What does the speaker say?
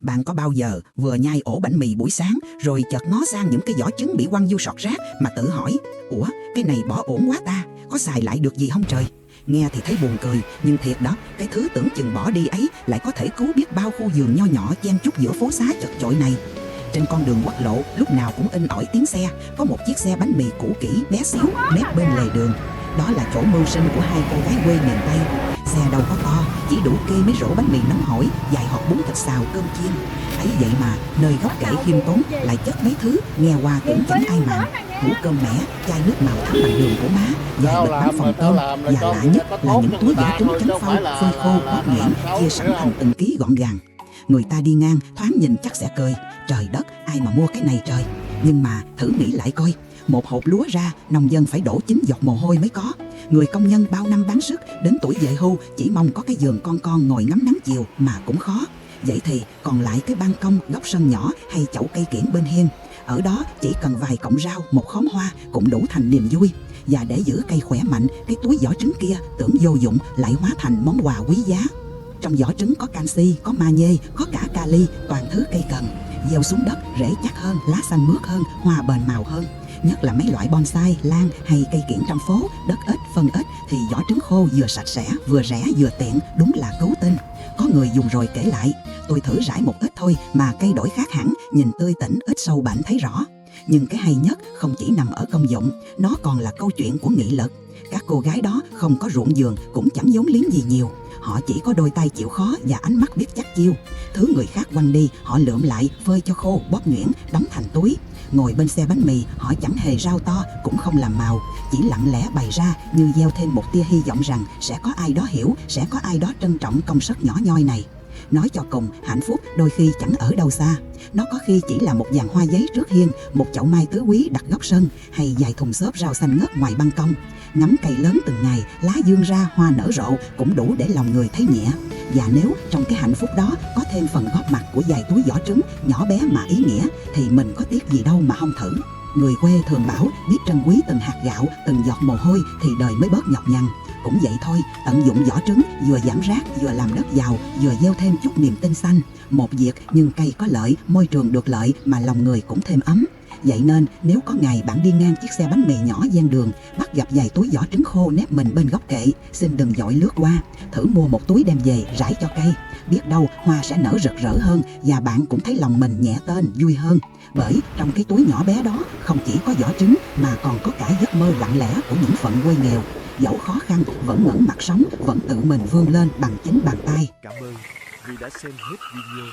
Bạn có bao giờ vừa nhai ổ bánh mì buổi sáng rồi chợt ngó sang những cái vỏ trứng bị quăng vô sọt rác mà tự hỏi: ủa, cái này bỏ ổn quá ta, có xài lại được gì không trời? Nghe thì thấy buồn cười, nhưng thiệt đó, cái thứ tưởng chừng bỏ đi ấy lại có thể cứu biết bao khu vườn nho nhỏ chen chúc giữa phố xá chật chội này. Trên con đường quốc lộ lúc nào cũng in ỏi tiếng xe, có một chiếc xe bánh mì cũ kỹ bé xíu nép bên lề đường. Đó là chỗ mưu sinh của hai cô gái quê miền Tây. Xe đâu có to, chỉ đủ kê mấy rổ bánh mì nóng hổi, vài hộp bún thịt xào cơm chiên. Ấy vậy mà nơi góc kể khiêm tốn lại chất mấy thứ nghe qua tưởng chừng ai mà: hũ cơm mẻ, chai nước màu thắm bằng đường của má, vài bịch bánh phồng tôm, và lạ nhất là những túi vỏ trứng trắng phau phơi khô bóp nhuyễn chia sẵn thành từng ký gọn gàng. Người ta đi ngang thoáng nhìn chắc sẽ cười: trời đất, ai mà mua cái này trời. Nhưng mà thử nghĩ lại coi, một hộp lúa ra, nông dân phải đổ 9 giọt mồ hôi mới có. Người công nhân bao năm bán sức, đến tuổi về hưu chỉ mong có cái giường con ngồi ngắm nắng chiều mà cũng khó. Vậy thì còn lại cái ban công, góc sân nhỏ hay chậu cây kiểng bên hiên. Ở đó chỉ cần vài cọng rau, một khóm hoa cũng đủ thành niềm vui. Và để giữ cây khỏe mạnh, cái túi vỏ trứng kia tưởng vô dụng lại hóa thành món quà quý giá. Trong vỏ trứng có canxi, có magie, có cả kali, toàn thứ cây cần. Gieo xuống đất rễ chắc hơn, lá xanh mướt hơn, hoa bền màu hơn. Nhất là mấy loại bonsai, lan hay cây kiểng trong phố, đất ít, phân ít thì vỏ trứng khô vừa sạch sẽ, vừa rẻ vừa tiện, đúng là cứu tinh. Có người dùng rồi kể lại: tôi thử rải một ít thôi mà cây đổi khác hẳn, nhìn tươi tỉnh, ít sâu bệnh thấy rõ. Nhưng cái hay nhất không chỉ nằm ở công dụng, nó còn là câu chuyện của nghị lực. Các cô gái đó không có ruộng vườn, cũng chẳng vốn liếng gì nhiều. Họ chỉ có đôi tay chịu khó và ánh mắt biết chắc chiêu. Thứ người khác quăng đi, họ lượm lại, phơi cho khô, bóp nhuyễn, đóng thành túi. Ngồi bên xe bánh mì, họ chẳng hề rao to, cũng không làm màu, chỉ lặng lẽ bày ra như gieo thêm một tia hy vọng rằng sẽ có ai đó hiểu, sẽ có ai đó trân trọng công sức nhỏ nhoi này. Nói cho cùng, hạnh phúc đôi khi chẳng ở đâu xa. Nó có khi chỉ là một dàn hoa giấy trước hiên, một chậu mai tứ quý đặt góc sân, hay vài thùng xốp rau xanh ngất ngoài ban công. Ngắm cây lớn từng ngày, lá vươn ra, hoa nở rộ cũng đủ để lòng người thấy nhẹ. Và nếu trong cái hạnh phúc đó có thêm phần góp mặt của vài túi vỏ trứng nhỏ bé mà ý nghĩa, thì mình có tiếc gì đâu mà không thử. Người quê thường bảo biết trân quý từng hạt gạo, từng giọt mồ hôi thì đời mới bớt nhọc nhằn. Cũng vậy thôi, tận dụng vỏ trứng, vừa giảm rác, vừa làm đất giàu, vừa gieo thêm chút niềm tin xanh. Một việc nhưng cây có lợi, môi trường được lợi mà lòng người cũng thêm ấm. Vậy nên nếu có ngày bạn đi ngang chiếc xe bánh mì nhỏ ven đường, bắt gặp vài túi vỏ trứng khô nép mình bên góc kệ, xin đừng vội lướt qua, thử mua một túi đem về rải cho cây. Biết đâu hoa sẽ nở rực rỡ hơn và bạn cũng thấy lòng mình nhẹ tên, vui hơn. Bởi trong cái túi nhỏ bé đó không chỉ có vỏ trứng mà còn có cả giấc mơ lặng lẽ của những phận quê nghèo. Dẫu khó khăn vẫn ngẩng mặt sống, vẫn tự mình vươn lên bằng chính bàn tay. Cảm ơn vì đã xem hết video.